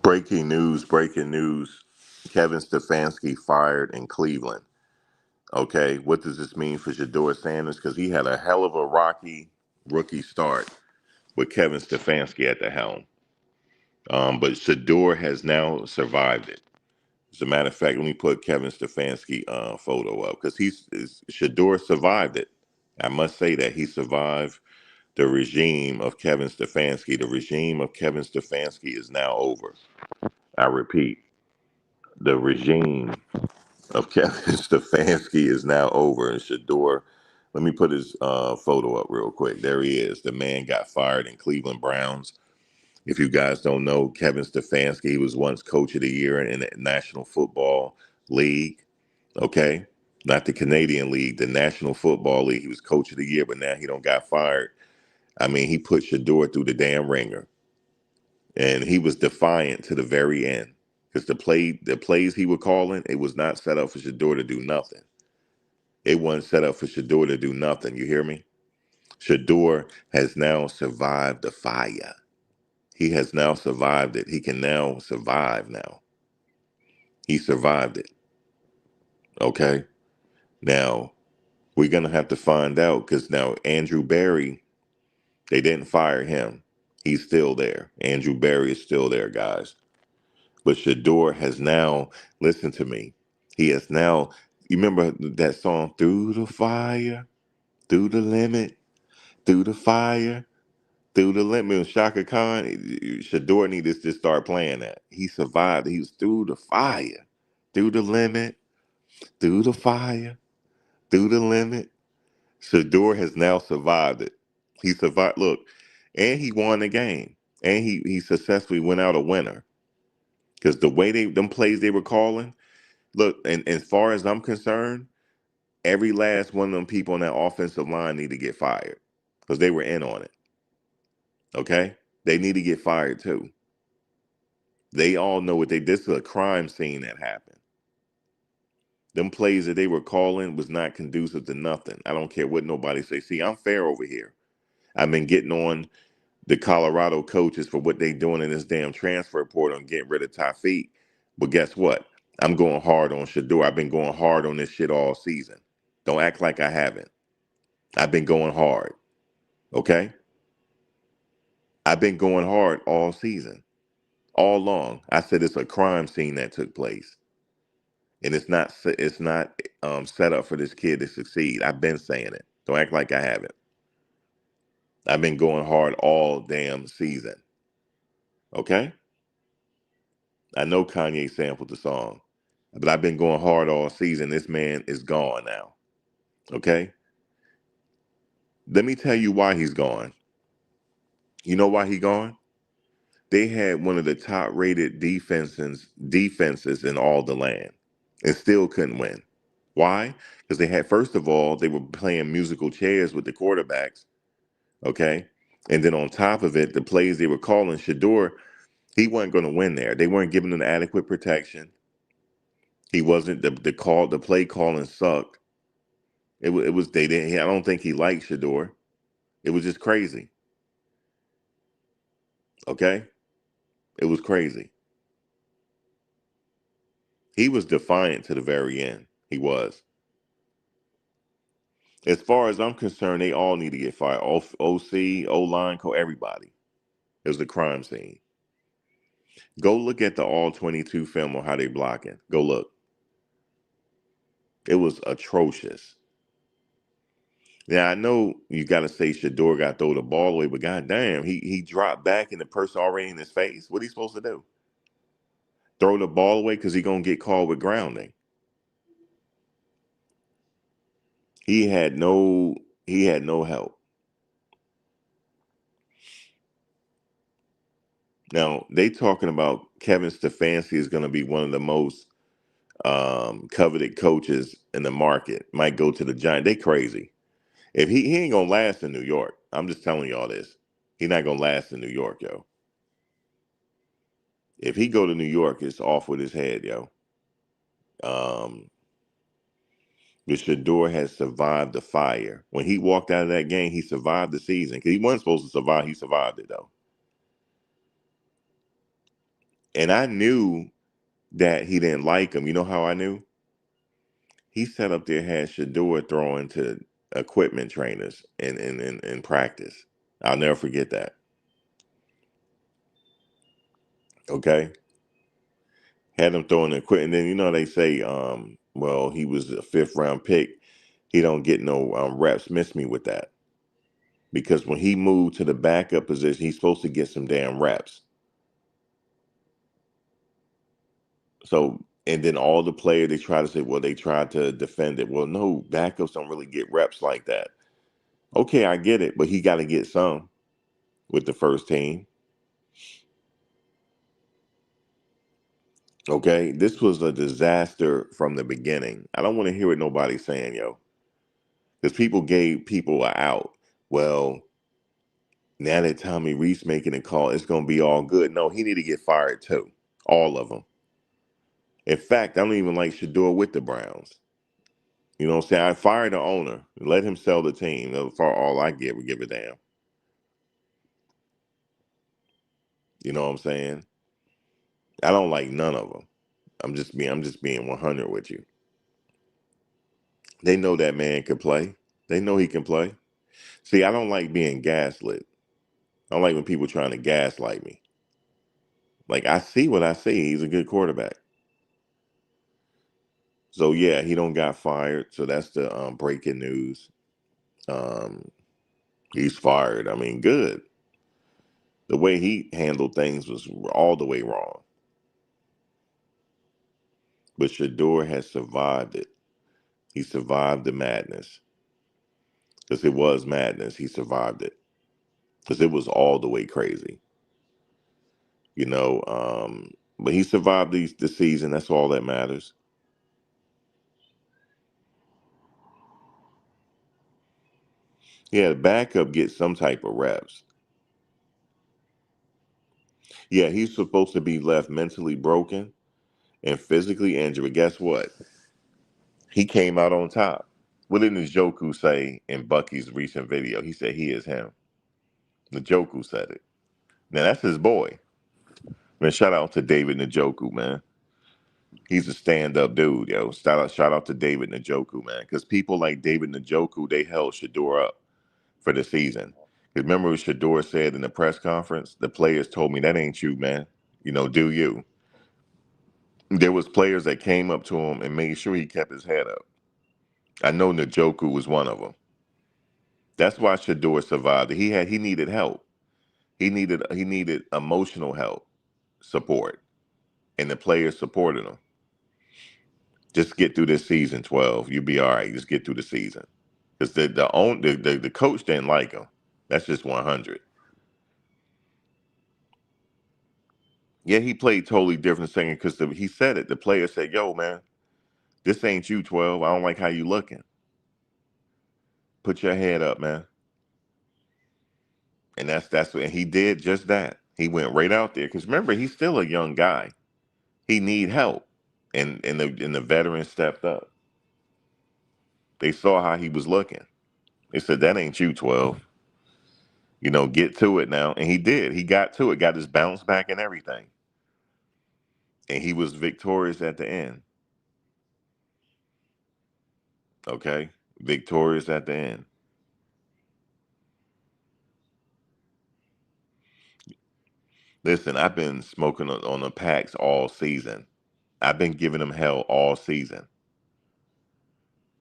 Breaking news, breaking news. Kevin Stefanski fired in Cleveland. Okay, what does this mean for Shedeur Sanders? Because he had a hell of a rocky rookie start with Kevin Stefanski at the helm. But Shedeur has now survived it. As a matter of fact, let me put Kevin Stefanski photo up because Shedeur survived it. I must say that he survived the regime of Kevin Stefanski. The regime of Kevin Stefanski is now over. I repeat, the regime of Kevin Stefanski is now over. And Shedeur, let me put his photo up real quick. There he is. The man got fired in Cleveland Browns. If you guys don't know, Kevin Stefanski, he was once coach of the year in the National Football League. Okay, not the Canadian League, the National Football League. He was coach of the year, but now he don't got fired. I mean, he put Shedeur through the damn ringer, and he was defiant to the very end. Because the plays he was calling, it was not set up for Shedeur to do nothing. It wasn't set up for Shedeur to do nothing. You hear me? Shedeur has now survived the fire. He has now survived it. He can now survive now. He survived it. Okay? Now, we're going to have to find out because now Andrew Berry, they didn't fire him. He's still there. Andrew Berry is still there, guys. But Shedeur has now, listen to me, he has now, you remember that song, Through the Fire, Through the Limit, Through the Fire, Through the Limit with Shaka Khan? Shedeur needed to start playing that. He survived. He was through the fire, through the limit, through the fire, through the limit. Shedeur has now survived it. He survived, look, and he won the game. And he successfully went out a winner. Because the way them plays they were calling, look, and as far as I'm concerned, every last one of them people on that offensive line need to get fired. Because they were in on it. Okay? They need to get fired too. They all know what this is a crime scene that happened. Them plays that they were calling was not conducive to nothing. I don't care what nobody say. See, I'm fair over here. I've been getting on the Colorado coaches for what they doing in this damn transfer portal and getting rid of Tafiq. But guess what? I'm going hard on Shedeur. I've been going hard on this shit all season. Don't act like I haven't. I've been going hard. Okay? I've been going hard all season. All along. I said it's a crime scene that took place. And it's not set up for this kid to succeed. I've been saying it. Don't act like I haven't. I've been going hard all damn season. Okay? I know Kanye sampled the song, but I've been going hard all season. This man is gone now. Okay? Let me tell you why he's gone. You know why he gone? They had one of the top rated defenses in all the land and still couldn't win. Why? Because they had, first of all, they were playing musical chairs with the quarterbacks. Okay? And then on top of it, the plays they were calling, Shedeur, he wasn't going to win there. They weren't giving him adequate protection. He wasn't the play calling sucked. It was they didn't. I don't think he liked Shedeur. It was just crazy. Okay, it was crazy. He was defiant to the very end. He was. As far as I'm concerned, they all need to get fired. OC, O line, everybody. It was a crime scene. Go look at the all 22 film on how they blocking. Go look. It was atrocious. Now I know you got to say Shedeur got to throw the ball away, but goddamn, he dropped back and the person already in his face. What are he supposed to do? Throw the ball away because he gonna get called with grounding. He had no help. Now they talking about Kevin Stefanski is going to be one of the most coveted coaches in the market. Might go to the Giants. They crazy. If he ain't gonna last in New York. I'm just telling y'all this. He not gonna last in New York, yo. If he go to New York, it's off with his head, yo. Um, but Shedeur has survived the fire. When he walked out of that game, he survived the season because he wasn't supposed to survive. He survived it though. And I knew that he didn't like him. You know how I knew? He sat up there, had Shedeur throwing to equipment trainers in practice. I'll never forget that. Okay? Had him throwing the equipment. And then, they say, well, he was a fifth round pick. He don't get no reps. Miss me with that. Because when he moved to the backup position, he's supposed to get some damn reps. So, and then all the players, they try to say, well, they tried to defend it. Well, no, backups don't really get reps like that. Okay, I get it, but he got to get some with the first team. Okay, this was a disaster from the beginning. I don't want to hear what nobody's saying, yo, because people gave people a out. Well, now that Tommy Reese making a call, it's going to be all good. No, he need to get fired too. All of them. In fact, I don't even like Shedeur with the Browns. You know what I'm saying? I fired the owner. Let him sell the team. For all I give a damn. You know what I'm saying? I don't like none of them. I'm just being 100 with you. They know that man can play. They know he can play. See, I don't like being gaslit. I don't like when people trying to gaslight me. Like, I see what I see. He's a good quarterback. So yeah, he don't got fired. So that's the breaking news. Um, he's fired. I mean, good. The way he handled things was all the way wrong. But Shedeur has survived it. He survived the madness. Because it was madness. He survived it. Because it was all the way crazy. But he survived the season. That's all that matters. Yeah, the backup gets some type of reps. Yeah, he's supposed to be left mentally broken and physically injured. But guess what? He came out on top. What did Njoku say in Bucky's recent video? He said he is him. Njoku said it. Now that's his boy. Man, shout out to David Njoku, man. He's a stand-up dude, yo. Shout out to David Njoku, man. Because people like David Njoku, they held Shedeur up for the season. Because remember what Shedeur said in the press conference? The players told me, that ain't you, man. Do you. There was players that came up to him and made sure he kept his head up. I know Njoku was one of them. That's why Shedeur survived. He needed help. He needed emotional help, support, and the players supported him. Just get through this season, 12. You'll be all right. Just get through the season. Because the coach didn't like him. That's just 100. Yeah, he played totally different singing because he said it. The player said, "Yo, man, this ain't you, 12. I don't like how you looking. Put your head up, man." And that's what and he did just that. He went right out there because remember he's still a young guy. He need help, and the veterans stepped up. They saw how he was looking. They said, "That ain't you, 12. Get to it now." And he did. He got to it. Got his bounce back and everything. And he was victorious at the end. Okay, victorious at the end. Listen, I've been smoking on the packs all season. I've been giving them hell all season.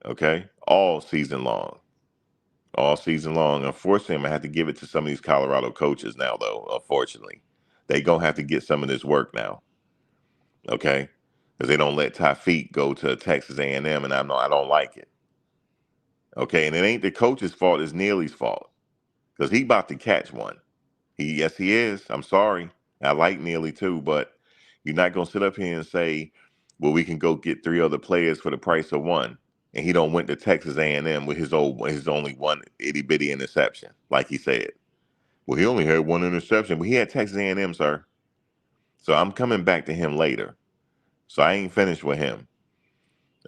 Okay, all season long. All season long. Unfortunately, I'm gonna have to give it to some of these Colorado coaches now, though. Unfortunately, they gonna have to get some of this work now. Okay, because they don't let Tafiq go to Texas A&M, and I don't like it. Okay, and it ain't the coach's fault; it's Neely's fault because he about to catch one. Yes, he is. I'm sorry. I like Neely too, but you're not gonna sit up here and say, "Well, we can go get three other players for the price of one." And he don't went to Texas A&M with his only one itty bitty interception, like he said. Well, he only had one interception, but he had Texas A&M, sir. So I'm coming back to him later. So I ain't finished with him.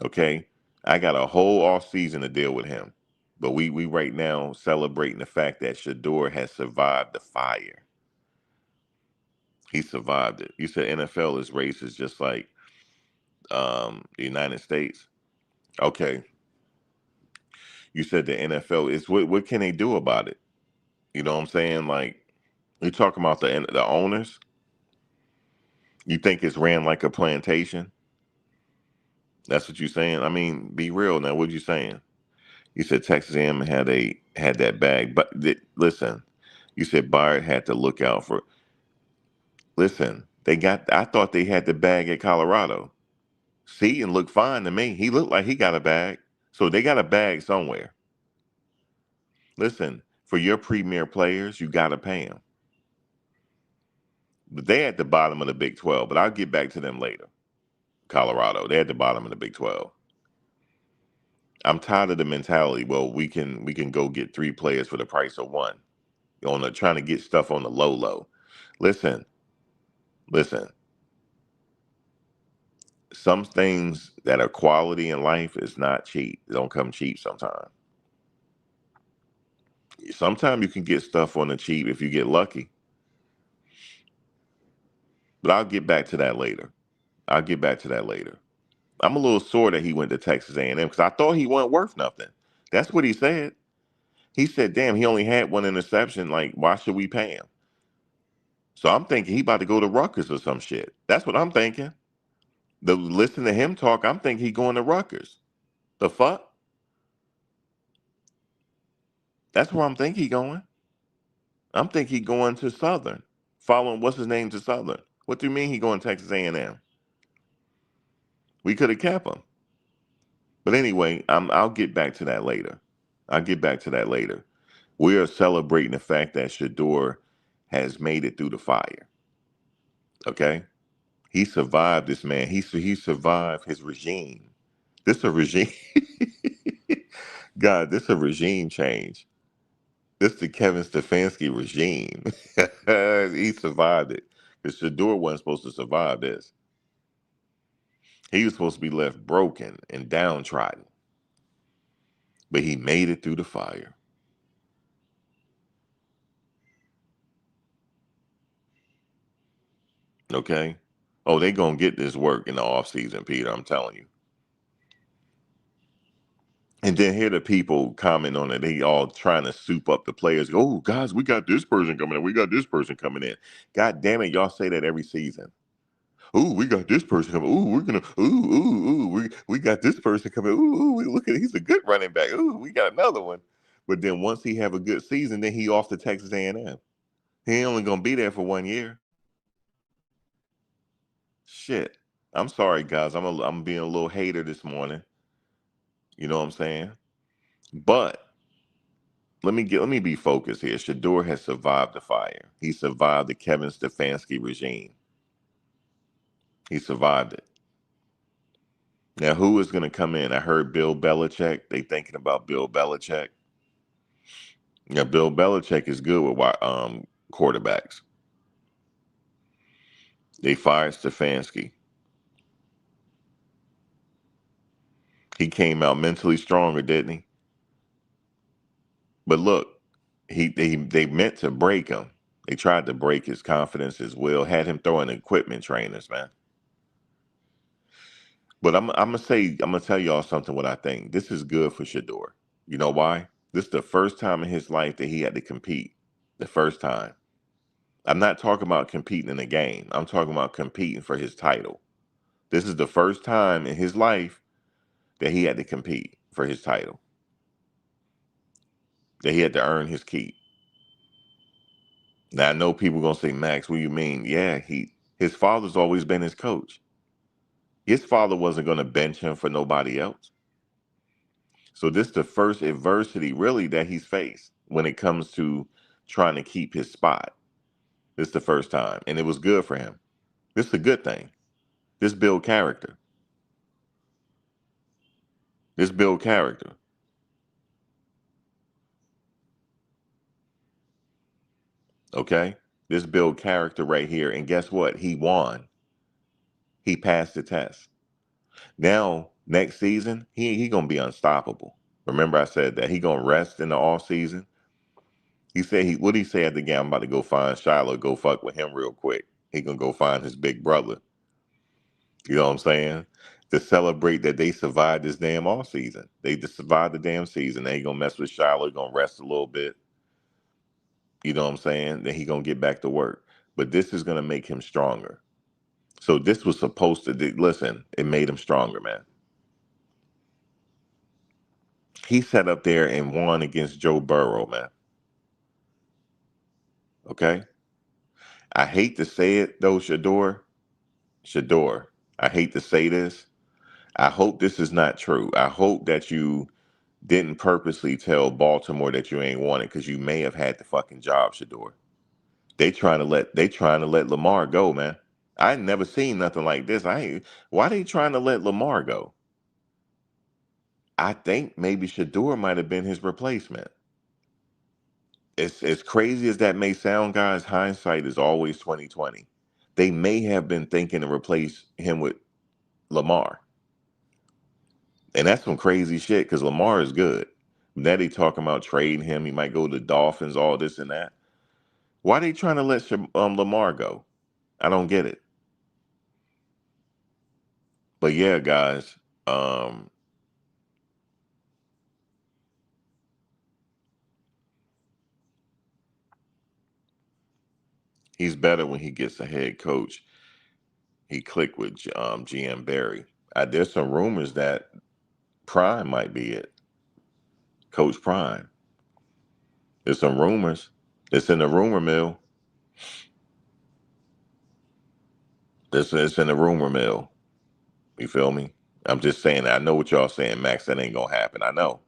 Okay, I got a whole off season to deal with him. But we right now celebrating the fact that Shedeur has survived the fire. He survived it. You said NFL is racist, just like the United States. Okay, you said the NFL is what can they do about it? You know what I'm saying? Like you talking about the owners. You think it's ran like a plantation? That's what you're saying. I mean, be real now. What you saying? You said Texas A&M had that bag, but listen, you said Byard had to look out for. Listen, they got. I thought they had the bag at Colorado. See, and looked fine to me. He looked like he got a bag, so they got a bag somewhere. Listen, for your premier players, you got to pay them. But they at the bottom of the Big 12. But I'll get back to them later. Colorado, they're at the bottom of the Big 12. I'm tired of the mentality. Well, we can go get 3 players for the price of one. On the trying to get stuff on the low. Listen, listen. Some things that are quality in life is not cheap. They don't come cheap sometimes. Sometimes you can get stuff on the cheap if you get lucky. But I'll get back to that later. I'll get back to that later. I'm a little sore that he went to Texas A&M because I thought he wasn't worth nothing. That's what he said. He said, "Damn, he only had one interception. Like, why should we pay him?" So I'm thinking he about to go to Rutgers or some shit. That's what I'm thinking. Listen to him talk, I'm thinking he going to Rutgers. The fuck? That's where I'm thinking he going. I'm thinking he going to Southern. Following what's his name to Southern. What do you mean he going to Texas A&M? We could have kept him. But anyway, I'll get back to that later. I'll get back to that later. We are celebrating the fact that Shedeur has made it through the fire. Okay? He survived this, man. He survived his regime. This a regime. God, this a regime change. This the Kevin Stefanski regime. He survived it. Because Shedeur wasn't supposed to survive this. He was supposed to be left broken and downtrodden. But he made it through the fire. Okay? Oh, they gonna get this work in the offseason, Peter. I'm telling you. And then hear the people comment on it. They all trying to soup up the players. Oh, guys, we got this person coming in. We got this person coming in. God damn it, y'all say that every season. Ooh, we got this person coming. Ooh, we're gonna. We got this person coming. Look at he's a good running back. Ooh, we got another one. But then once he have a good season, then he off to Texas A&M. He ain't only gonna be there for 1 year. Shit. I'm sorry, guys. I'm being a little hater this morning. You know what I'm saying? But let me be focused here. Shedeur has survived the fire. He survived the Kevin Stefanski regime. He survived it. Now, who is going to come in? I heard Bill Belichick. They thinking about Bill Belichick. Yeah, Bill Belichick is good with quarterbacks. They fired Stefanski. He came out mentally stronger, didn't he? But look, they meant to break him. They tried to break his confidence, his will, had him throwing equipment trainers, man. But I'm gonna tell y'all something. What I think this is good for Shedeur. You know why? This is the first time in his life that he had to compete. The first time. I'm not talking about competing in a game. I'm talking about competing for his title. This is the first time in his life that he had to compete for his title. That he had to earn his keep. Now I know people gonna say, Max, what do you mean? Yeah, his father's always been his coach. His father wasn't gonna bench him for nobody else. So this is the first adversity really that he's faced when it comes to trying to keep his spot. This is the first time. And it was good for him. This is a good thing. This build character. This build character. Okay? This build character right here. And guess what? He won. He passed the test. Now, next season, he gonna be unstoppable. Remember I said that he gonna rest in the off season. He said what did he say at the game? I'm about to go find Shiloh, go fuck with him real quick. He gonna go find his big brother. You know what I'm saying? To celebrate that they survived this damn off season. They just survived the damn season. They ain't gonna mess with Charlotte, gonna rest a little bit. You know what I'm saying? Then he gonna get back to work. But this is gonna make him stronger. So this was supposed to listen, it made him stronger, man. He sat up there and won against Joe Burrow, man. Okay? I hate to say it though, Shedeur. Shedeur. I hate to say this. I hope this is not true. I hope that you didn't purposely tell Baltimore that you ain't want it because you may have had the fucking job, Shedeur. They trying to let Lamar go, man. I ain't never seen nothing like this. Why they trying to let Lamar go? I think maybe Shedeur might have been his replacement. It's as crazy as that may sound, guys. Hindsight is always 2020. They may have been thinking to replace him with Lamar, and that's some crazy shit because Lamar is good. Now they talking about trading him. He might go to the Dolphins, all this and that. Why they trying to let Lamar go? I don't get it. But yeah, guys, um, he's better when he gets a head coach. He clicked with GM Barry. There's some rumors that Prime might be it, Coach Prime. There's some rumors. It's in the rumor mill. It's in the rumor mill. You feel me? I'm just saying. I know what y'all saying, Max. That ain't gonna happen. I know.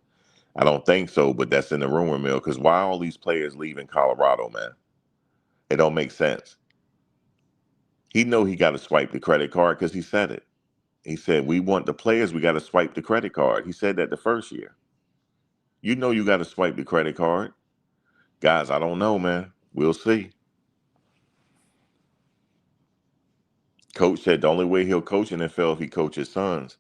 I don't think so, but that's in the rumor mill. Because why all these players leaving Colorado, man? It don't make sense. He know he got to swipe the credit card because he said it. He said, we want the players, we got to swipe the credit card. He said that the first year. You know you got to swipe the credit card. Guys, I don't know, man. We'll see. Coach said the only way he'll coach in the NFL if he coaches sons.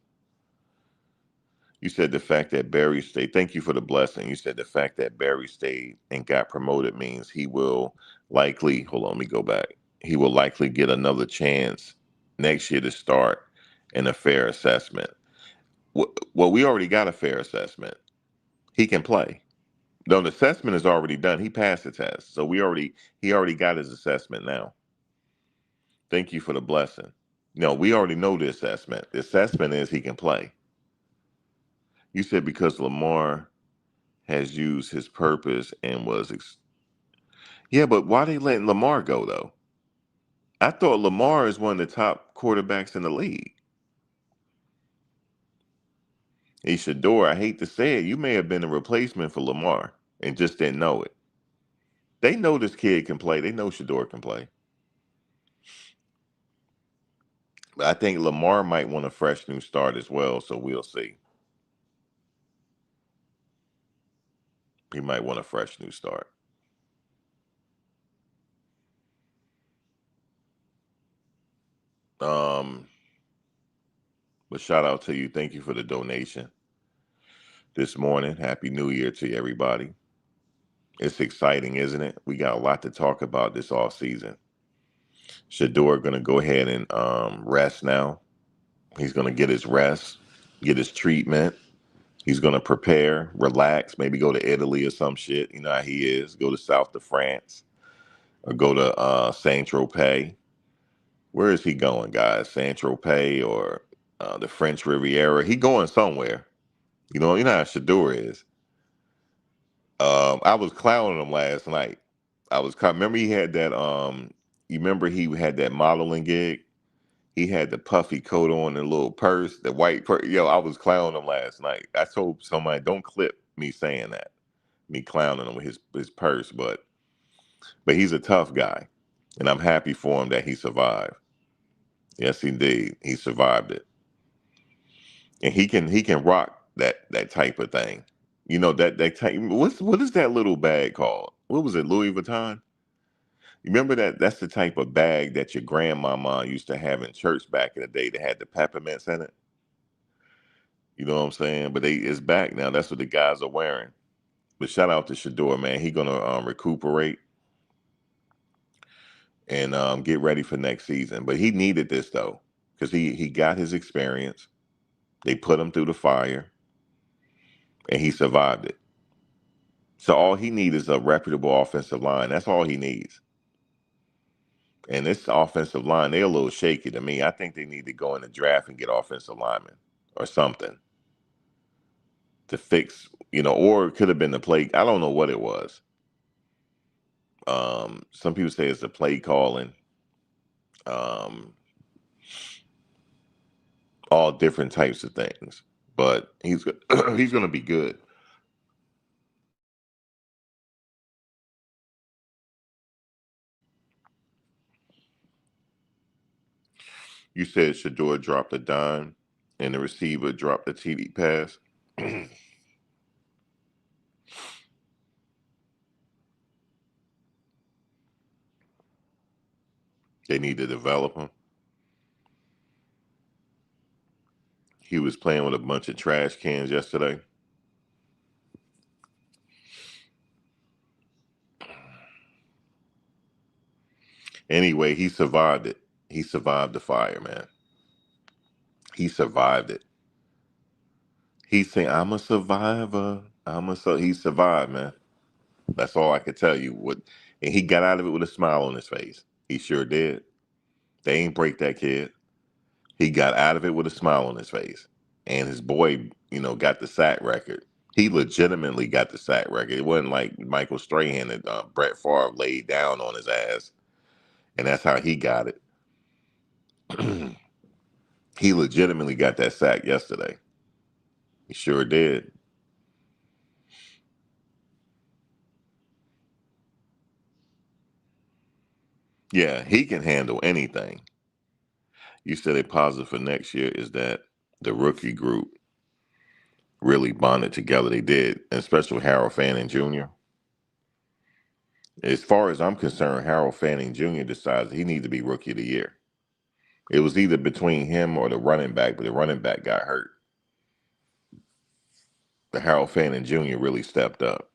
You said the fact that Barry stayed, thank you for the blessing. You said the fact that Barry stayed and got promoted means he will likely, hold on, let me go back. He will likely get another chance next year to start in a fair assessment. Well, we already got a fair assessment. He can play. No, the assessment is already done. He passed the test. So he already got his assessment now. Thank you for the blessing. No, we already know the assessment. The assessment is he can play. You said because Lamar has used his purpose and yeah, but why they letting Lamar go though? I thought Lamar is one of the top quarterbacks in the league. He Shedeur, I hate to say it, you may have been a replacement for Lamar and just didn't know it. They know this kid can play. They know Shedeur can play. But I think Lamar might want a fresh new start as well, so we'll see. He might want a fresh new start. Um, but shout out to you. Thank you for the donation this morning. Happy New Year to everybody. It's exciting, isn't it? We got a lot to talk about this off season. Shedeur gonna go ahead and rest now. He's gonna get his rest, get his treatment. He's gonna prepare, relax, maybe go to Italy or some shit. You know how he is. Go to south of France or go to Saint Tropez. Where is he going, guys? Saint Tropez or the French Riviera? He going somewhere. You know how Shedeur is. I was clowning him last night. Remember he had that. You remember he had that modeling gig. He had the puffy coat on and a little purse, the white purse. Yo, I was clowning him last night. I told somebody, don't clip me saying that, me clowning him with his purse. But he's a tough guy, and I'm happy for him that he survived. Yes, indeed, he survived it, and he can rock that type of thing. You know that type. What is that little bag called? What was it? Louis Vuitton. You remember that? That's the type of bag that your grandmama used to have in church back in the day that had the peppermints in it. You know what I'm saying? But it's back now. That's what the guys are wearing. But shout out to Shedeur, man. He gonna recuperate, and get ready for next season. But he needed this though, because he got his experience. They put him through the fire, and he survived it. So all he needs is a reputable offensive line. That's all he needs. And this offensive line, they're a little shaky to me. I think they need to go in the draft and get offensive linemen or something to fix, or it could have been the play. I don't know what it was. Some people say it's the play calling. Um, all different types of things. But he's he's going to be good. You said Shedeur dropped a dime and the receiver dropped a TD pass. They need to develop him. He was playing with a bunch of trash cans yesterday. Anyway, he survived it. He survived the fire, man. He survived it. He's saying, "I'm a survivor. He survived, man. That's all I could tell you. And he got out of it with a smile on his face. He sure did. They ain't break that kid. He got out of it with a smile on his face. And his boy, got the sack record. He legitimately got the sack record. It wasn't like Michael Strahan that Brett Favre laid down on his ass, and that's how he got it. He legitimately got that sack yesterday. He sure did. Yeah, he can handle anything. You said a positive for next year is that the rookie group really bonded together. They did, and especially Harold Fanning Jr. As far as I'm concerned, Harold Fanning Jr. decides he needs to be rookie of the year. It was either between him or the running back, but the running back got hurt. But Harold Fanning Jr. really stepped up.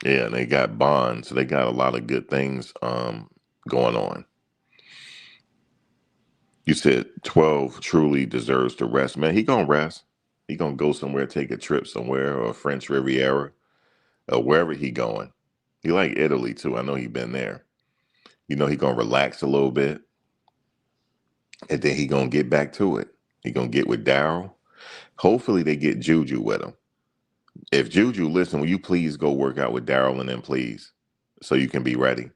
Yeah, and they got bonds, so they got a lot of good things going on. You said 12 truly deserves to rest. Man, he gonna rest. He gonna go somewhere, take a trip somewhere, or French Riviera, or wherever he going. He like Italy too. I know he been there. He gonna relax a little bit, and then he gonna get back to it. He gonna get with Daryl. Hopefully they get Juju with him. If Juju, listen, will you please go work out with Daryl and them, please, so you can be ready.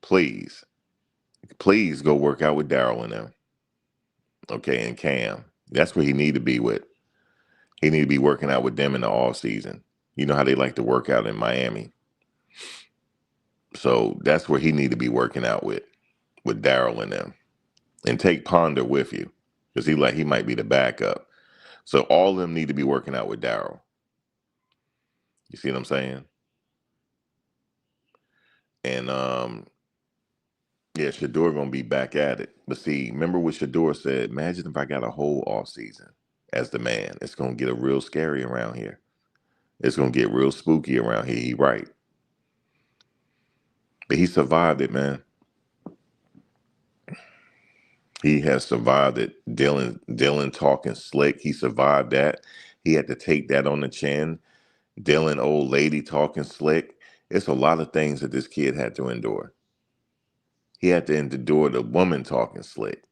Please, please go work out with Daryl and them. Okay, and Cam. That's where he need to be with. He need to be working out with them in the off season. You know how they like to work out in Miami. So that's where he need to be working out with Daryl and them. And take Ponder with you. Because he might be the backup. So all of them need to be working out with Daryl. You see what I'm saying? And yeah, Shedeur gonna be back at it. But see, remember what Shedeur said? Imagine if I got a whole off season as the man. It's gonna get a real scary around here. It's gonna get real spooky around here. He right. But he survived it, man. He has survived it. Dylan talking slick. He survived that. He had to take that on the chin. Dylan, old lady talking slick. It's a lot of things that this kid had to endure. He had to endure the woman talking slick.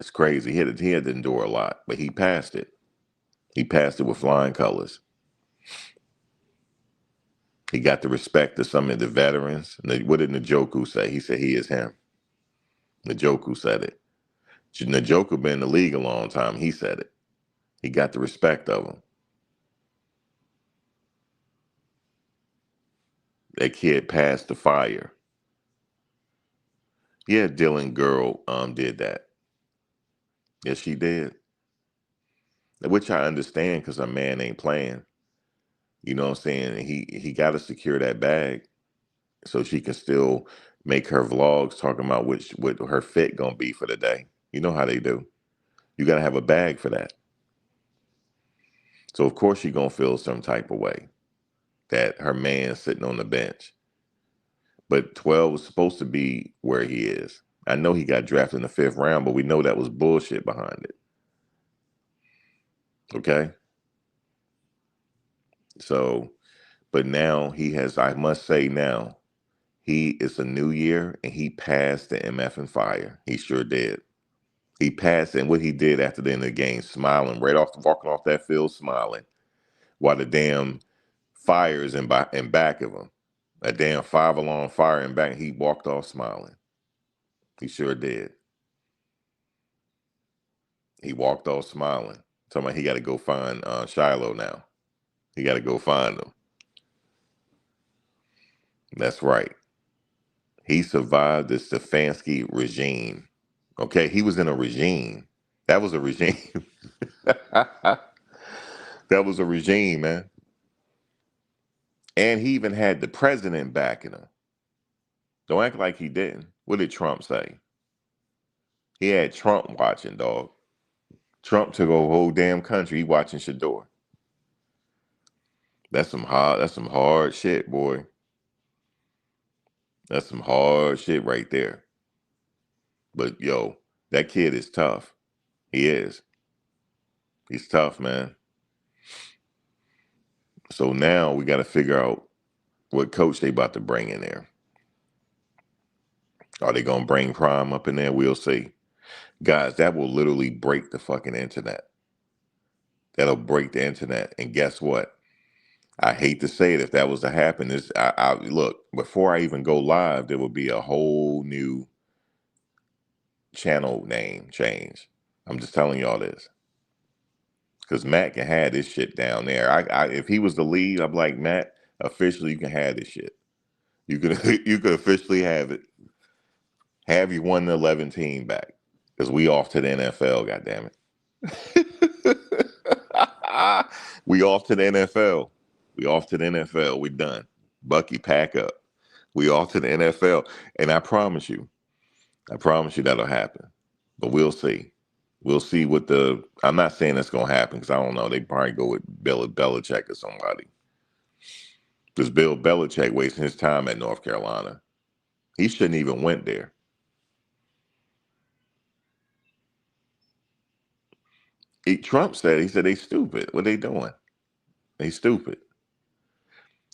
It's crazy. He had to endure a lot, but he passed it. He passed it with flying colors. He got the respect of some of the veterans. What did Njoku say? He said he is him. Njoku said it. Njoku been in the league a long time. He said it. He got the respect of him. That kid passed the fire. Yeah, Dylan girl did that. Yes, she did. Which I understand because her man ain't playing. You know what I'm saying? He got to secure that bag so she can still make her vlogs talking about what her fit gonna be for the day. You know how they do. You got to have a bag for that. So of course she gonna feel some type of way. that her man's sitting on the bench. But 12 was supposed to be where he is. I know he got drafted in the 5th round, but we know that was bullshit behind it. Okay? So, but now he has, I must say now, he is a new year and he passed the MF and fire. He sure did. He passed, and what he did after the end of the game, smiling, walking off that field, smiling, while the damn fire is in back of him. A damn 5 alarm fire in back. He walked off smiling. He sure did. He walked off smiling. Talking about he got to go find Shiloh now. He got to go find him. That's right. He survived the Stefanski regime. Okay, he was in a regime. That was a regime. That was a regime, man. And he even had the president backing him. Don't act like he didn't. What did Trump say? He had Trump watching, dog. Trump took over the whole damn country. He watching Shedeur. That's some hard shit, boy. That's some hard shit right there. But yo, that kid is tough. He is. He's tough, man. So now we got to figure out what coach they about to bring in there. Are they going to bring Prime up in there? We'll see. Guys, that will literally break the fucking internet. That'll break the internet. And guess what? I hate to say it, if that was to happen, look, before I even go live, there will be a whole new channel name change. I'm just telling y'all this. Because Matt can have this shit down there. If he was the lead, I'm like, Matt, officially you can have this shit. You could you could officially have it. Have you won the 11 team back? Because we off to the NFL, goddammit. We off to the NFL. We off to the NFL. We done. Bucky, pack up. We off to the NFL. And I promise you that'll happen. But we'll see. We'll see what I'm not saying that's going to happen because I don't know. They probably go with Bill Belichick or somebody. Because Bill Belichick wasting his time at North Carolina. He shouldn't even went there. Trump said, he said they stupid. What they doing? They stupid.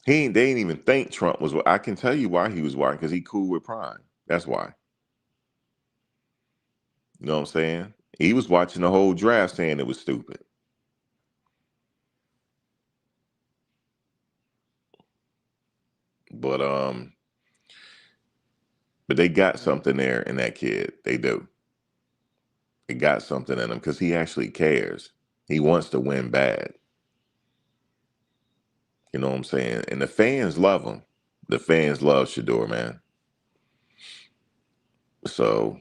They didn't even think Trump was. I can tell you why he was watching, because he cool with Prime. That's why. You know what I'm saying? He was watching the whole draft saying it was stupid. But they got something there in that kid. They do. They got something in him because he actually cares. He wants to win bad. You know what I'm saying? And the fans love him. The fans love Shedeur, man. So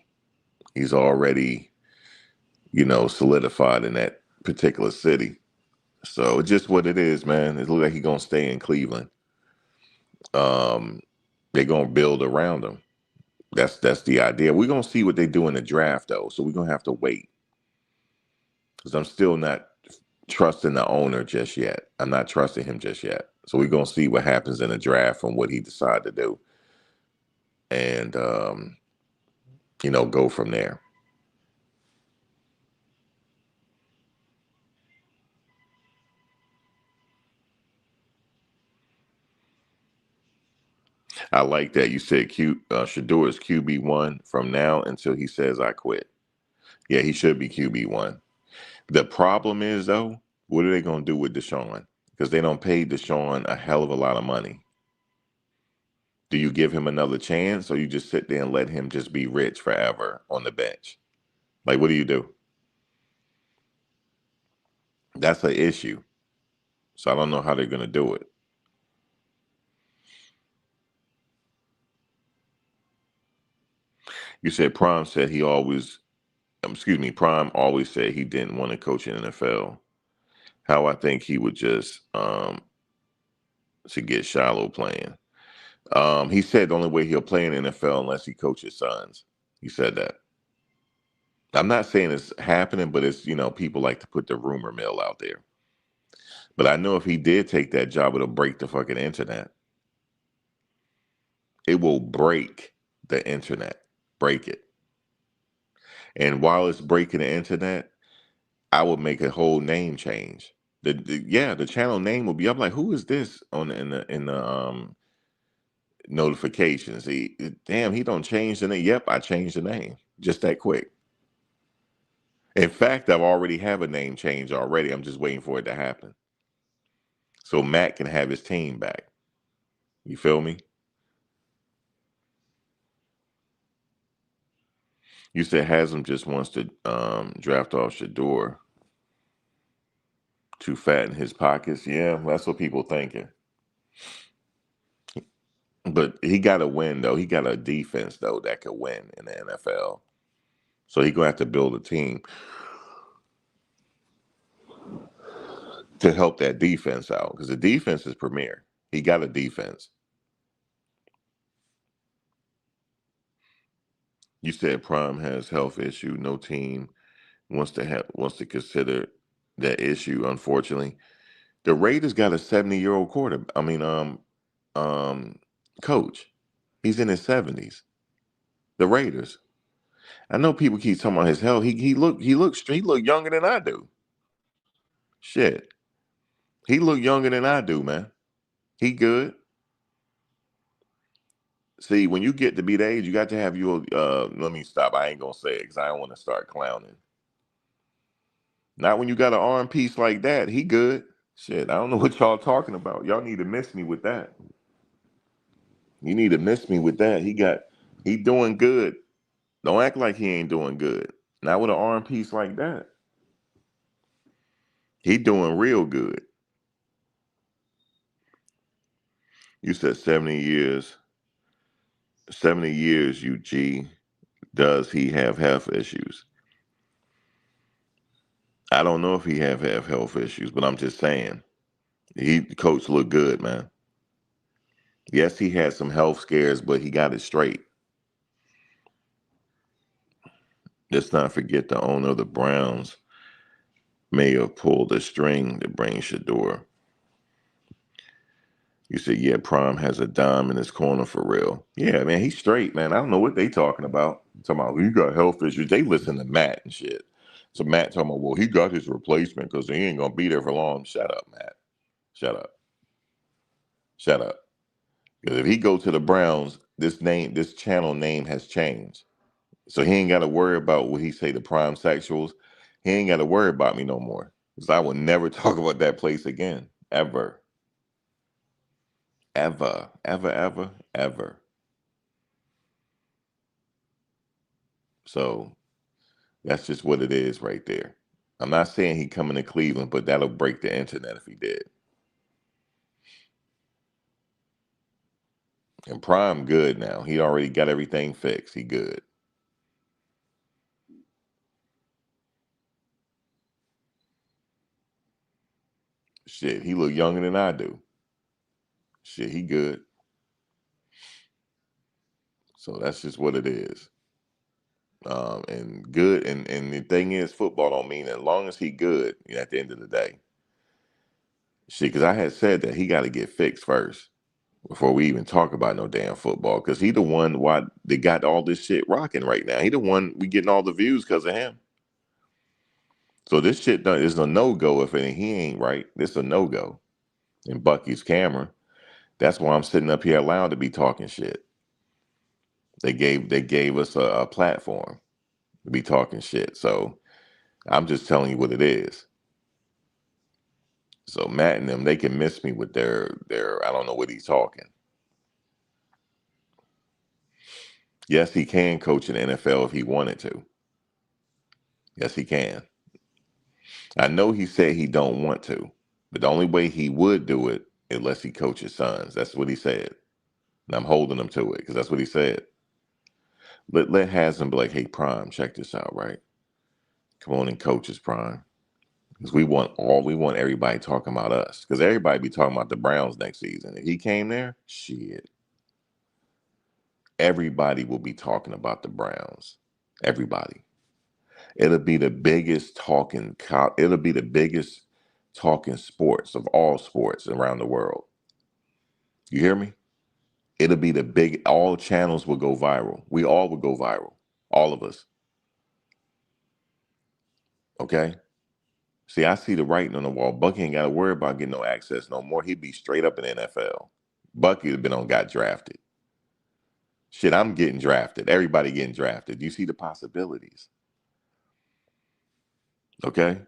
he's already, solidified in that particular city. So it's just what it is, man. It looks like he's gonna stay in Cleveland. They're gonna build around him. That's the idea. We're gonna see what they do in the draft, though. So we're gonna have to wait, because I'm still not trusting the owner just yet. I'm not trusting him just yet. So we're gonna see what happens in the draft and what he decides to do, and go from there. I like that you said Shedeur is QB1 from now until he says I quit. Yeah, he should be QB1. The problem is, though, what are they going to do with Deshaun? Because they don't pay Deshaun a hell of a lot of money. Do you give him another chance, or you just sit there and let him just be rich forever on the bench? Like, what do you do? That's an issue. So I don't know how they're going to do it. You said Prime said Prime always said he didn't want to coach in the NFL. How I think he would just to get Shiloh playing. He said the only way he'll play in the NFL unless he coaches sons. He said that. I'm not saying it's happening, but it's, people like to put the rumor mill out there. But I know if he did take that job, it'll break the fucking internet. It will break the internet. Break it. And while it's breaking the internet, I would make a whole name change. The channel name will be. I'm like, who is this on the notifications? Damn, he don't change the name. Yep, I changed the name just that quick. In fact, I've already have a name change already. I'm just waiting for it to happen so Matt can have his team back. You feel me? You said Haslam just wants to draft off Shedeur to fatten his pockets. Yeah, that's what people thinking. But he got to win though. He got a defense though that could win in the NFL. So he gonna have to build a team to help that defense out because the defense is premier. He got a defense. You said Prime has health issue. No team wants to consider that issue. Unfortunately, the Raiders got a 70-year-old quarter. Um, coach. He's in his 70s. The Raiders. I know people keep talking about his health. He looks younger than I do. Shit, he look younger than I do, man. He good. See, when you get to be the age, you got to have your. Let me stop. I ain't gonna say it because I don't want to start clowning. Not when you got an arm piece like that. He good. Shit, I don't know what y'all talking about. Y'all need to miss me with that. You need to miss me with that. He doing good. Don't act like he ain't doing good. Not with an arm piece like that. He doing real good. You said 70 years. 70 years, UG. Does he have health issues? I don't know if he have health issues, but I'm just saying. Coach looked good, man. Yes, he had some health scares, but he got it straight. Let's not forget the owner of the Browns may have pulled a string to bring Shedeur. You said, yeah, Prime has a dime in his corner for real. Yeah, man, he's straight, man. I don't know what they talking about. Talking about, you got health issues. They listen to Matt and shit. So Matt talking about, well, he got his replacement because he ain't going to be there for long. Shut up, Matt. Shut up. Shut up. Because if he go to the Browns, this channel name has changed. So he ain't got to worry about what he say, the prime sexuals. He ain't got to worry about me no more. Because I will never talk about that place again. Ever. Ever. Ever, ever, ever. So that's just what it is right there. I'm not saying he coming to Cleveland, but that'll break the internet if he did. And Prime good now. He already got everything fixed. He good. Shit, he look younger than I do. Shit, he good. So that's just what it is. And good, and the thing is, football don't mean as long as he good. At the end of the day, shit. Because I had said that he got to get fixed first before we even talk about no damn football. Because he the one why they got all this shit rocking right now. He the one we getting all the views because of him. So this shit is a no go if he ain't right. This a no go. And Bucky's camera. That's why I'm sitting up here allowed to be talking shit. They gave us a platform to be talking shit. So I'm just telling you what it is. So Matt and them, they can miss me with their I don't know what he's talking. Yes, he can coach in the NFL if he wanted to. Yes, he can. I know he said he don't want to, but the only way he would do it unless he coaches sons. That's what he said. And I'm holding him to it because that's what he said. Let Haslam be like, hey, Prime, check this out, right? Come on and coach us, Prime. Because we want everybody talking about us. Because everybody be talking about the Browns next season. If he came there, shit. Everybody will be talking about the Browns. Everybody. It'll be the biggest talking. It'll be the biggest talking sports, of all sports around the world. You hear me? It'll be the big, all channels will go viral. We all would go viral. All of us. Okay? See, I see the writing on the wall. Bucky ain't got to worry about getting no access no more. He'd be straight up in the NFL. Bucky would have been on, got drafted. Shit, I'm getting drafted. Everybody getting drafted. You see the possibilities. Okay?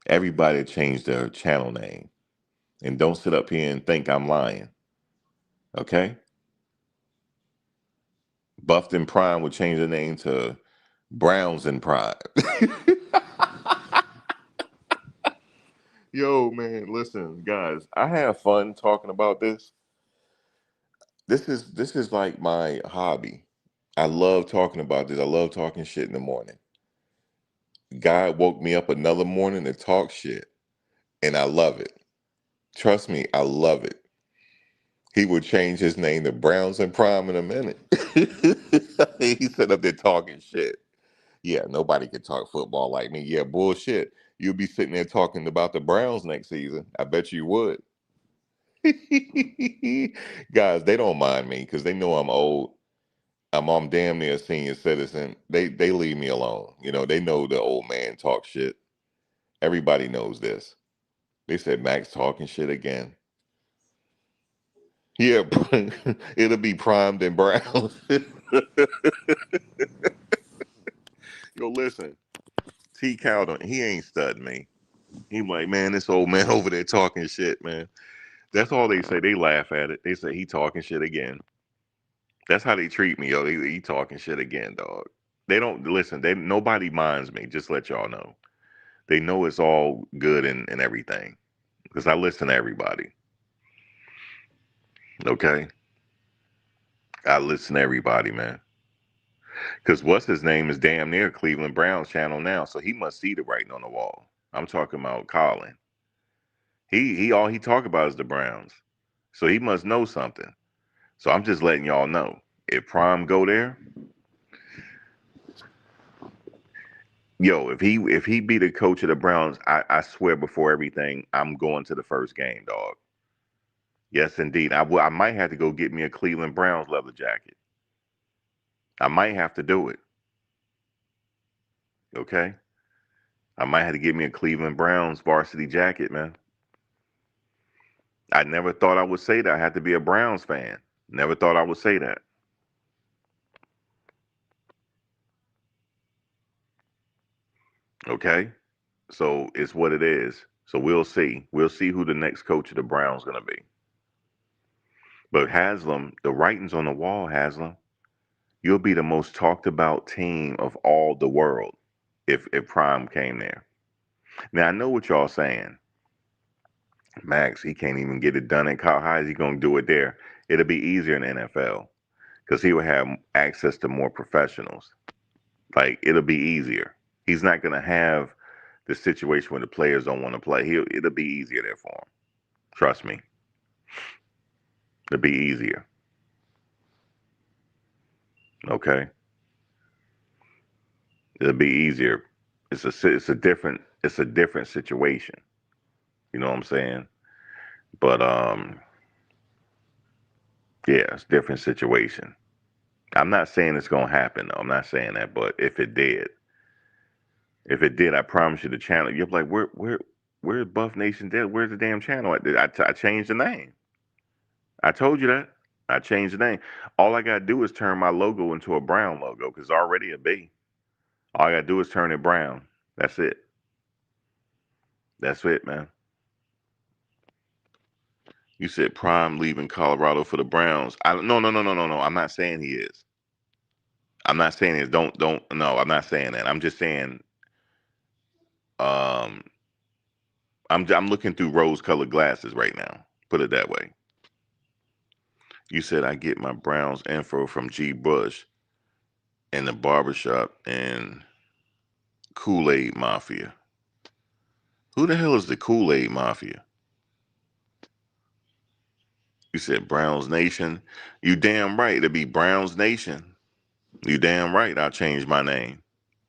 Everybody changed their channel name. And don't sit up here and think I'm lying. Okay? Buffed and Prime would change the name to Browns and Prime. Yo, man, listen, guys, I have fun talking about this. This is like my hobby. I love talking about this. I love talking shit in the morning. God woke me up another morning to talk shit, and I love it. Trust me, I love it. He would change his name to Browns and Prime in a minute. He sat up there talking shit. Yeah, nobody can talk football like me. Yeah, bullshit. You'll be sitting there talking about the Browns next season. I bet you would. Guys, they don't mind me because they know I'm old. I'm damn near a senior citizen. They leave me alone. You know, they know the old man talk shit. Everybody knows this. They said Max talking shit again. Yeah, it'll be primed and brown. Yo, listen, T. Cowden, he ain't studying me. He like, man, this old man over there talking shit, man. That's all they say. They laugh at it. They say he talking shit again. That's how they treat me, yo. He talking shit again, dog. They don't listen. They nobody minds me. Just let y'all know. They know it's all good and everything because I listen to everybody. Okay, I listen to everybody, man. Because what's his name is damn near Cleveland Browns channel now, so he must see the writing on the wall. I'm talking about Colin. He all he talk about is the Browns, so he must know something. So I'm just letting y'all know. If Prime go there, yo, if he be the coach of the Browns, I swear before everything, I'm going to the first game, dog. Yes, indeed. I might have to go get me a Cleveland Browns leather jacket. I might have to do it. Okay. I might have to get me a Cleveland Browns varsity jacket, man. I never thought I would say that. I had to be a Browns fan. Never thought I would say that. Okay. So it's what it is. So we'll see. We'll see who the next coach of the Browns gonna be. But Haslam, the writing's on the wall, Haslam. You'll be the most talked about team of all the world if Prime came there. Now I know what y'all saying. Max, he can't even get it done at college. How is he gonna do it there? It'll be easier in the NFL because he will have access to more professionals. Like it'll be easier. He's not gonna have the situation where the players don't want to play. It'll be easier there for him. Trust me, it'll be easier. Okay, it'll be easier. It's a different situation. You know what I'm saying? But yeah, it's a different situation. I'm not saying it's gonna happen though. I'm not saying that, but if it did, I promise you the channel. You're like, where's Buff Nation dead? Where's the damn channel? I changed the name. I told you that. I changed the name. All I gotta do is turn my logo into a brown logo because it's already a B. All I gotta do is turn it brown. That's it. That's it, man. You said Prime leaving Colorado for the Browns. No, no, no, no, no, no. I'm not saying he is. I'm not saying it. Don't. No, I'm not saying that. I'm just saying. Um, I'm looking through rose-colored glasses right now. Put it that way. You said I get my Browns info from G. Bush in the barbershop and Kool-Aid Mafia. Who the hell is the Kool-Aid Mafia? You said Browns Nation. You damn right. It'll be Browns Nation. You damn right. I'll change my name.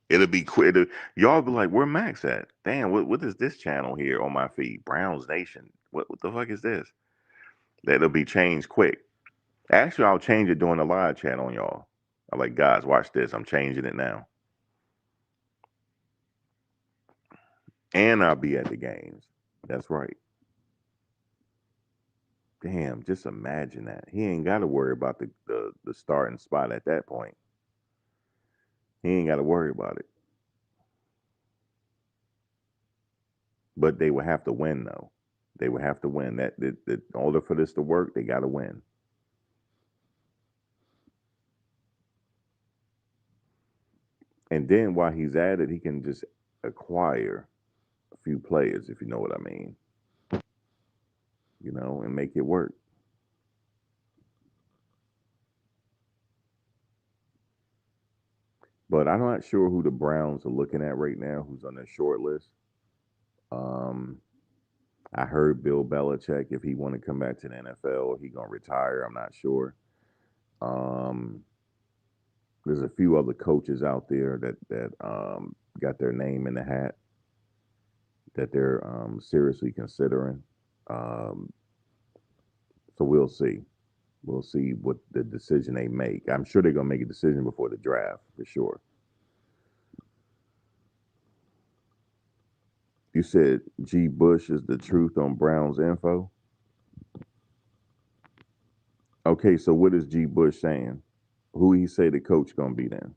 It'll be quick. Y'all be like, where Max at? Damn, what is this channel here on my feed? Browns Nation. What the fuck is this? That'll be changed quick. Actually, I'll change it during the live chat on y'all. I'm like, guys, watch this. I'm changing it now. And I'll be at the games. That's right. Damn, just imagine that. He ain't got to worry about the starting spot at that point. He ain't got to worry about it. But they would have to win, though. They would have to win. That in order for this to work, they got to win. And then while he's at it, he can just acquire a few players, if you know what I mean. And make it work. But I'm not sure who the Browns are looking at right now, who's on their short list. Um, I heard Bill Belichick, if he want to come back to the NFL, he gonna retire. I'm not sure. Um, there's a few other coaches out there that got their name in the hat that they're seriously considering. Um, so we'll see. We'll see what the decision they make. I'm sure they're gonna make a decision before the draft for sure. You said G. Bush is the truth on Brown's info. Okay, so what is G. Bush saying? Who he say the coach gonna be then?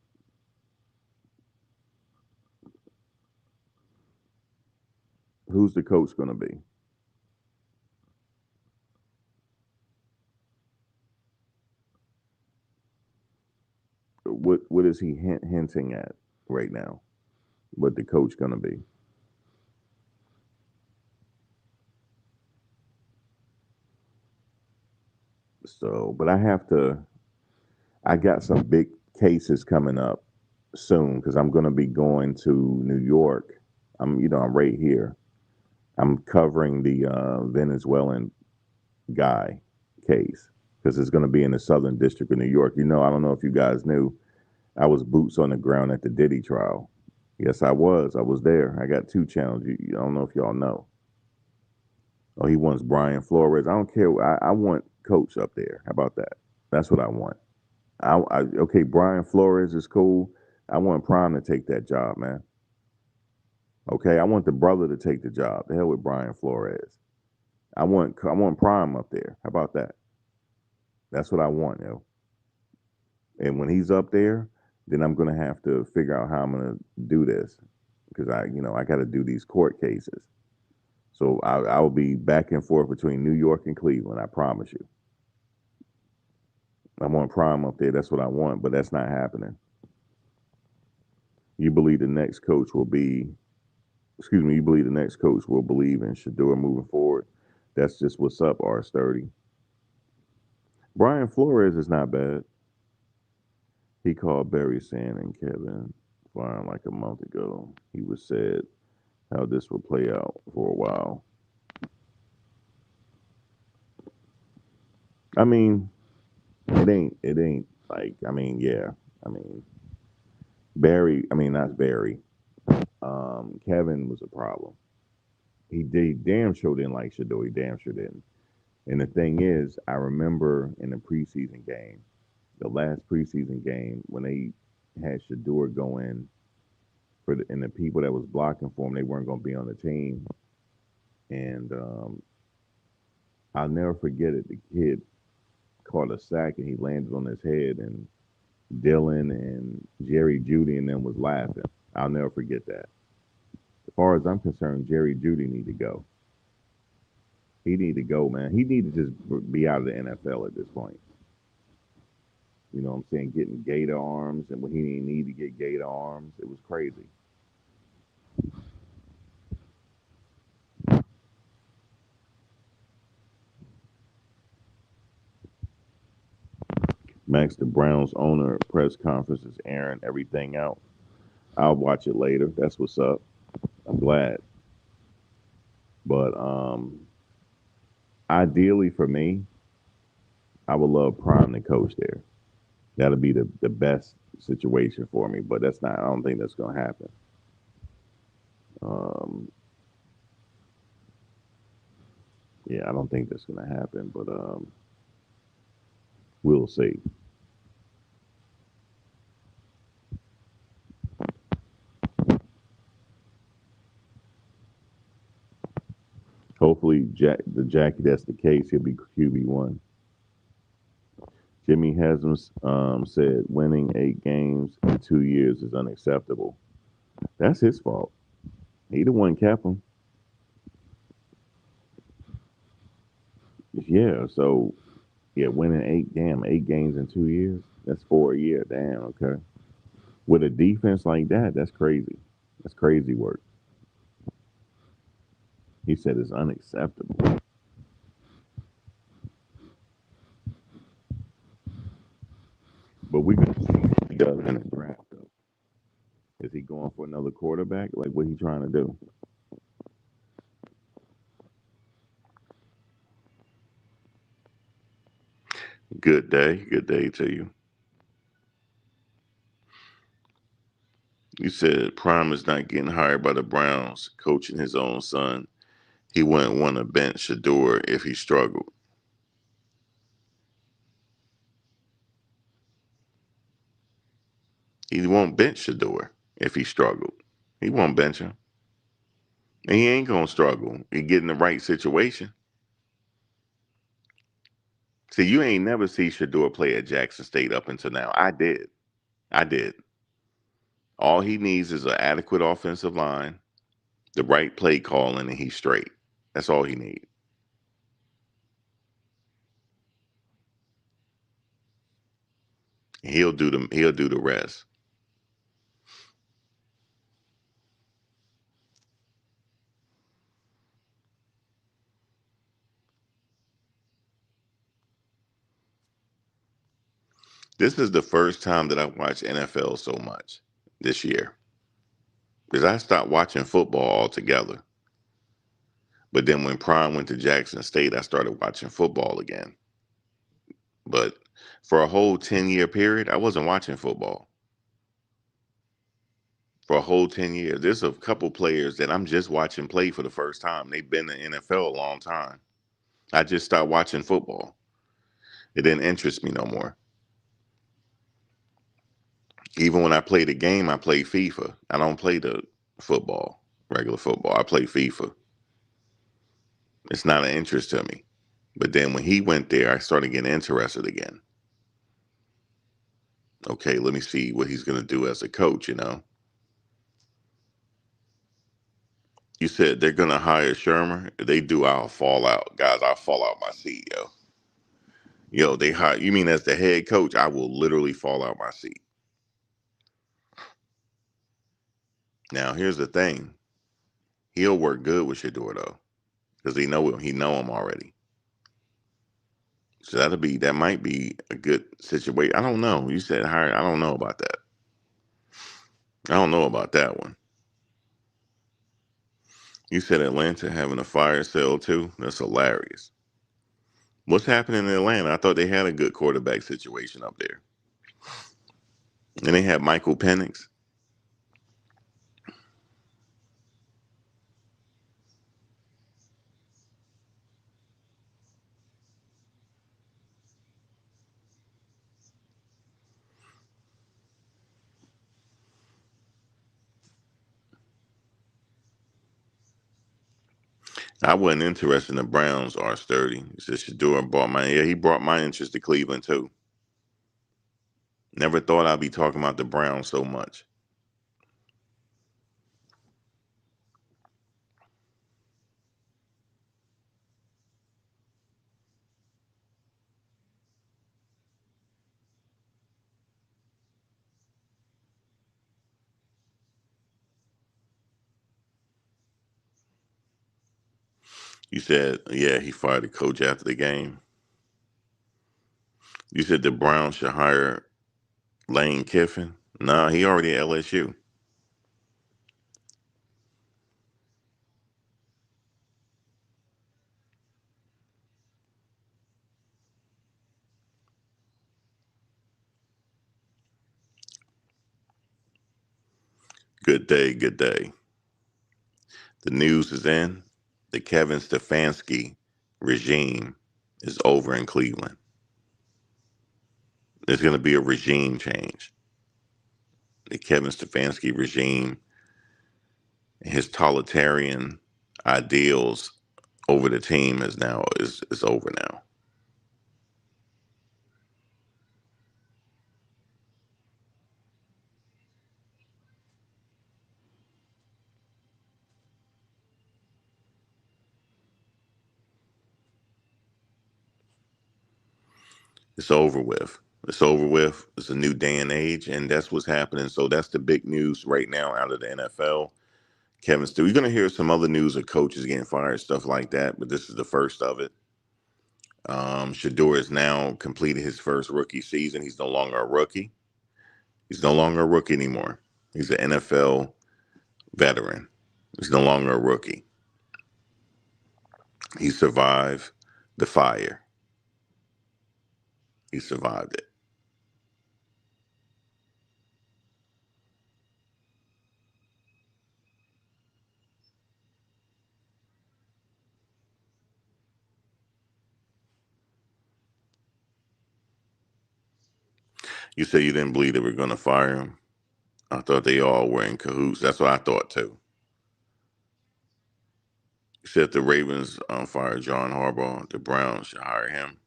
Who's the coach gonna be? What is he hinting at right now? What the coach gonna be? So, but I have to. I got some big cases coming up soon because I'm gonna be going to New York. I'm right here. I'm covering the Venezuelan guy case because it's gonna be in the Southern District of New York. I don't know if you guys knew. I was boots on the ground at the Diddy trial. Yes, I was. I was there. I got two channels. I don't know if y'all know. Oh, he wants Brian Flores. I don't care. I want Coach up there. How about that? That's what I want. Okay, Brian Flores is cool. I want Prime to take that job, man. Okay, I want the brother to take the job. The hell with Brian Flores. I want Prime up there. How about that? That's what I want, yo. And when he's up there, then I'm gonna have to figure out how I'm gonna do this because I got to do these court cases. So I will be back and forth between New York and Cleveland. I promise you. I want Prime up there. That's what I want, but that's not happening. You believe the next coach will be, excuse me, you believe the next coach will believe in Shedeur moving forward. That's just what's up, R30. Brian Flores is not bad. He called Barry Sand and Kevin Fine like a month ago. He was said how this will play out for a while. I mean, it ain't like, yeah. I mean, not Barry. Kevin was a problem. He damn sure didn't like Shador. He damn sure didn't. And the thing is, I remember in the preseason game, the last preseason game, when they had Shador go in and the people that was blocking for him, they weren't going to be on the team. And I'll never forget it. The kid caught a sack and he landed on his head, and Dylan and Jerry Judy and them was laughing. I'll never forget that. As far as I'm concerned, Jerry Judy need to go. He need to go, man. He need to just be out of the NFL at this point. You know what I'm saying? Getting gator arms, and when he didn't need to get gator arms, it was crazy. Max, the Browns owner press conference is airing everything out. I'll watch it later. That's what's up. I'm glad. But ideally for me, I would love Prime to coach there. That'll be the best situation for me. But that's not. I don't think that's gonna happen. Um, yeah, I don't think that's gonna happen. But we'll see. Hopefully, the Jackie. That's the case. He'll be QB1. Jimmy Haslam said winning 8 games in 2 years is unacceptable. That's his fault. He the one kept him. Yeah, so yeah, winning 8 games in 2 years. That's 4 a year. Damn, okay. With a defense like that, that's crazy. That's crazy work. He said it's unacceptable. But we're gonna see what he does in the draft though. Is he going for another quarterback? Like what he trying to do? Good day. Good day to you. You said Prime is not getting hired by the Browns, coaching his own son. He wouldn't want to bench Shedeur if he struggled. He won't bench Shedeur if he struggled. He won't bench him. And he ain't gonna struggle. He get in the right situation. See, you ain't never see Shedeur play at Jackson State up until now. I did. I did. All he needs is an adequate offensive line, the right play calling, and he's straight. That's all he needs. He'll do the rest. This is the first time that I've watched NFL so much this year. Because I stopped watching football altogether. But then when Prime went to Jackson State, I started watching football again. But for a whole 10-year period, I wasn't watching football. For a whole 10 years. There's a couple players that I'm just watching play for the first time. They've been in the NFL a long time. I just stopped watching football. It didn't interest me no more. Even when I play the game, I play FIFA. I don't play the football, regular football. I play FIFA. It's not an interest to me. But then when he went there, I started getting interested again. Okay, let me see what he's going to do as a coach. You said they're going to hire Shermer. If they do, I'll fall out. Guys, I'll fall out my seat, yo. Yo, they hire, you mean as the head coach, I will literally fall out my seat. Now, here's the thing. He'll work good with Shedeur, though, because he know him already. So that might be a good situation. I don't know. You said hire. I don't know about that. I don't know about that one. You said Atlanta having a fire sale too. That's hilarious. What's happening in Atlanta? I thought they had a good quarterback situation up there, and they had Michael Penix. I wasn't interested in the Browns or sturdy. He said Shedeur brought my yeah. He brought my interest to Cleveland too. Never thought I'd be talking about the Browns so much. You said yeah. He fired the coach after the game. You said the Browns should hire Lane Kiffin. Nah, he already at LSU. Good day, good day. The news is in. The Kevin Stefanski regime is over in Cleveland. There's going to be a regime change. The Kevin Stefanski regime and his totalitarian ideals over the team is over now. It's over with. It's over with. It's a new day and age, and that's what's happening. So that's the big news right now out of the NFL. Kevin Stew. You're going to hear some other news of coaches getting fired, stuff like that, but this is the first of it. Shedeur has now completed his first rookie season. He's no longer a rookie. He's no longer a rookie anymore. He's an NFL veteran. He's no longer a rookie. He survived the fire. He survived it. You said you didn't believe they were going to fire him. I thought they all were in cahoots. That's what I thought too. You said the Ravens fired John Harbaugh. The Browns should hire him.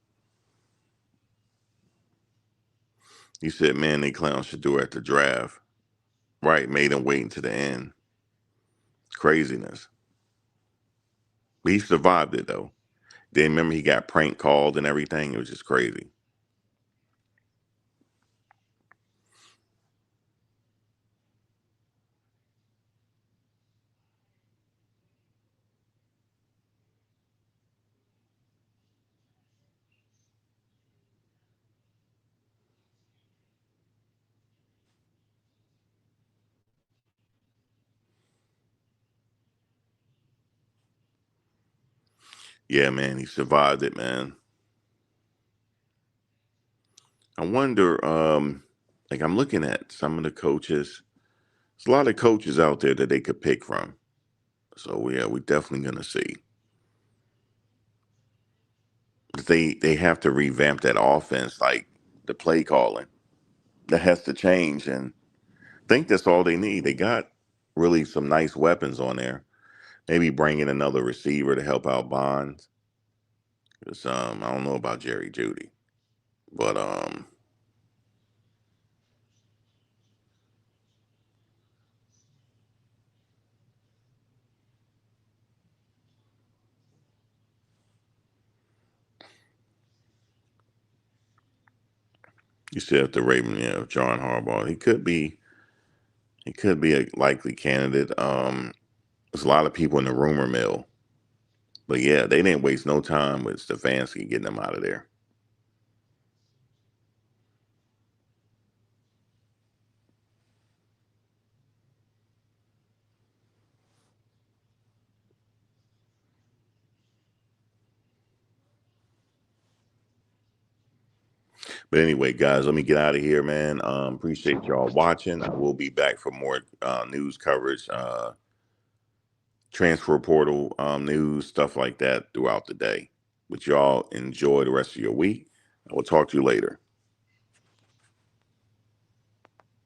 You said, man, they clown Shedeur at the draft. Right, made him wait until the end. Craziness. But he survived it though. Then remember he got prank called and everything. It was just crazy. Yeah, man, he survived it, man. I wonder, like I'm looking at some of the coaches. There's a lot of coaches out there that they could pick from. So yeah, we're definitely gonna see. But they have to revamp that offense, like the play calling. That has to change, and I think that's all they need. They got really some nice weapons on there. Maybe bring in another receiver to help out Bonds. 'Cause, I don't know about Jerry Judy, but you said the Raven, yeah, John Harbaugh. He could be a likely candidate. There's a lot of people in the rumor mill, but yeah, they didn't waste no time with Stefanski getting them out of there. But anyway, guys, let me get out of here, man. Appreciate y'all watching. I will be back for more news coverage, transfer portal news, stuff like that throughout the day. But y'all enjoy the rest of your week. I will talk to you later.